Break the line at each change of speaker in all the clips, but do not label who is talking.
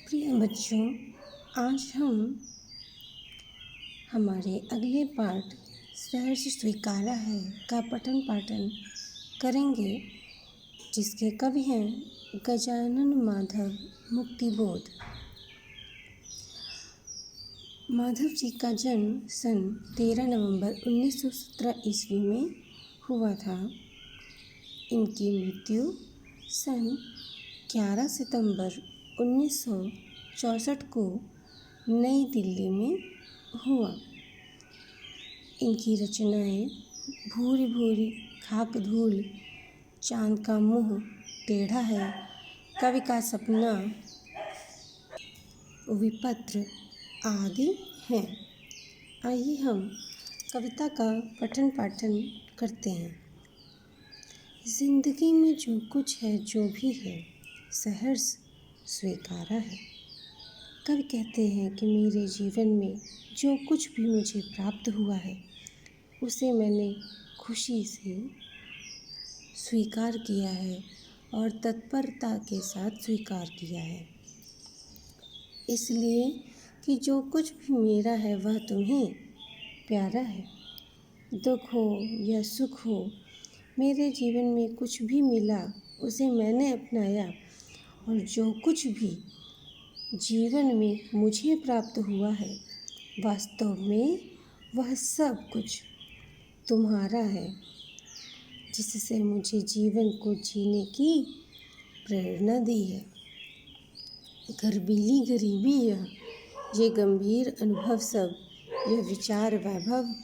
प्रिय बच्चों, आज हम हमारे अगले पाठ सहर्ष स्वीकारा है का पठन पाठन करेंगे, जिसके कवि हैं गजानन माधव मुक्तिबोध। माधव जी का जन्म सन 13 नवंबर 1917 ईस्वी में हुआ था। इनकी मृत्यु सन 11 सितंबर 1964 को नई दिल्ली में हुआ। इनकी रचनाएं भूरी भूरी खाक धूल, चांद का मुंह टेढ़ा है, कवि का सपना, विपत्र आदि हैं। आइए हम कविता का पठन पाठन करते हैं। जिंदगी में जो कुछ है, जो भी है, सहर्ष स्वीकारा है। कवि कहते हैं कि मेरे जीवन में जो कुछ भी मुझे प्राप्त हुआ है, उसे मैंने खुशी से स्वीकार किया है और तत्परता के साथ स्वीकार किया है, इसलिए कि जो कुछ भी मेरा है वह तुम्हें प्यारा है। दुख हो या सुख हो, मेरे जीवन में कुछ भी मिला उसे मैंने अपनाया, और जो कुछ भी जीवन में मुझे प्राप्त हुआ है, वास्तव में वह सब कुछ तुम्हारा है, जिससे मुझे जीवन को जीने की प्रेरणा दी है। गर्वीली गरीबी ये गंभीर अनुभव सब, यह विचार वैभव,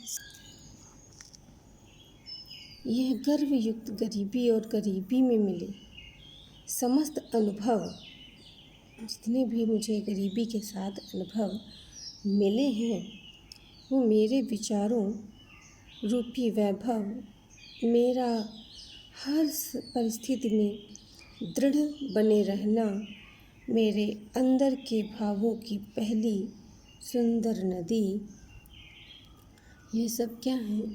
यह गर्वयुक्त गरीबी और गरीबी में मिले समस्त अनुभव, जितने भी मुझे गरीबी के साथ अनुभव मिले हैं, वो मेरे विचारों रूपी वैभव, मेरा हर परिस्थिति में दृढ़ बने रहना, मेरे अंदर के भावों की पहली सुंदर नदी, ये सब क्या है?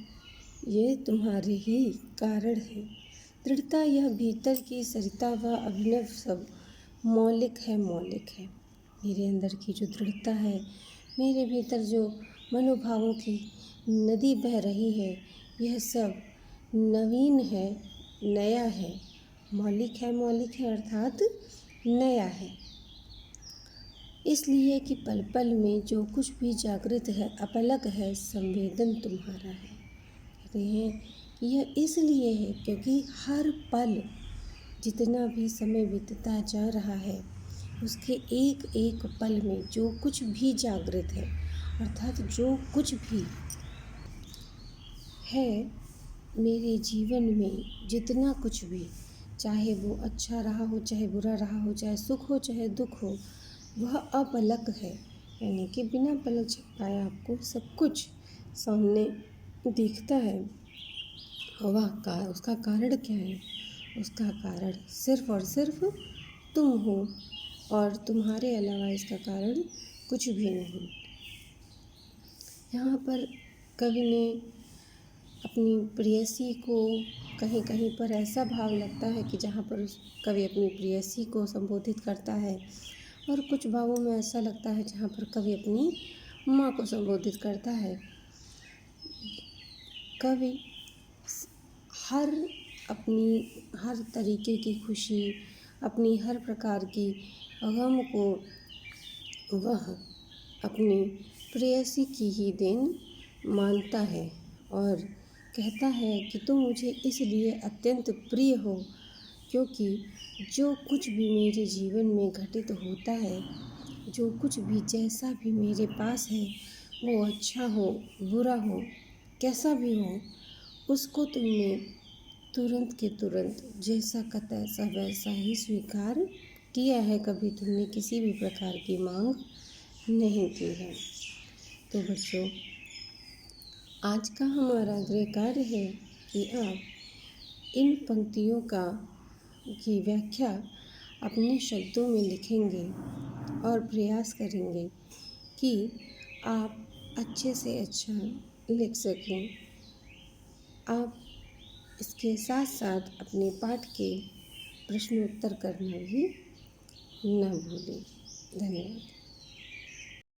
ये तुम्हारे ही कारण है। दृढ़ता यह भीतर की सरिता व अभिनव सब मौलिक है, मौलिक है। मेरे अंदर की जो दृढ़ता है, मेरे भीतर जो मनोभावों की नदी बह रही है, यह सब नवीन है, नया है। मौलिक है, मौलिक है अर्थात नया है, इसलिए कि पल पल में जो कुछ भी जागृत है, अपलक है, संवेदन तुम्हारा है। कहते हैं कि यह इसलिए है क्योंकि हर पल जितना भी समय बीतता जा रहा है, उसके एक एक पल में जो कुछ भी जागृत है, अर्थात जो कुछ भी है मेरे जीवन में, जितना कुछ भी, चाहे वो अच्छा रहा हो, चाहे बुरा रहा हो, चाहे सुख हो, चाहे दुख हो, वह अपलक है, यानी कि बिना पलक झपकाए आपको सब कुछ सामने दिखता है। उसका कारण क्या है? उसका कारण सिर्फ और सिर्फ तुम हो, और तुम्हारे अलावा इसका कारण कुछ भी नहीं। यहाँ पर कवि ने अपनी प्रेयसी को, कहीं कहीं पर ऐसा भाव लगता है कि जहाँ पर कवि अपनी प्रेयसी को संबोधित करता है, और कुछ भावों में ऐसा लगता है जहाँ पर कवि अपनी माँ को संबोधित करता है। कवि हर तरीके की खुशी, अपनी हर प्रकार की गम को वह अपनी प्रेयसी की ही देन मानता है, और कहता है कि तुम मुझे इसलिए अत्यंत प्रिय हो क्योंकि जो कुछ भी मेरे जीवन में घटित होता है, जो कुछ भी जैसा भी मेरे पास है, वो अच्छा हो, बुरा हो, कैसा भी हो, उसको तुमने तुरंत के तुरंत जैसा का तैसा वैसा ही स्वीकार किया है। कभी तुमने किसी भी प्रकार की मांग नहीं की है। तो बच्चों, आज का हमारा गृह कार्य है कि आप इन पंक्तियों की व्याख्या अपने शब्दों में लिखेंगे और प्रयास करेंगे कि आप अच्छे से अच्छा लिख सकें। आप इसके साथ साथ अपने पाठ के प्रश्नोत्तर करना भी न भूलें। धन्यवाद।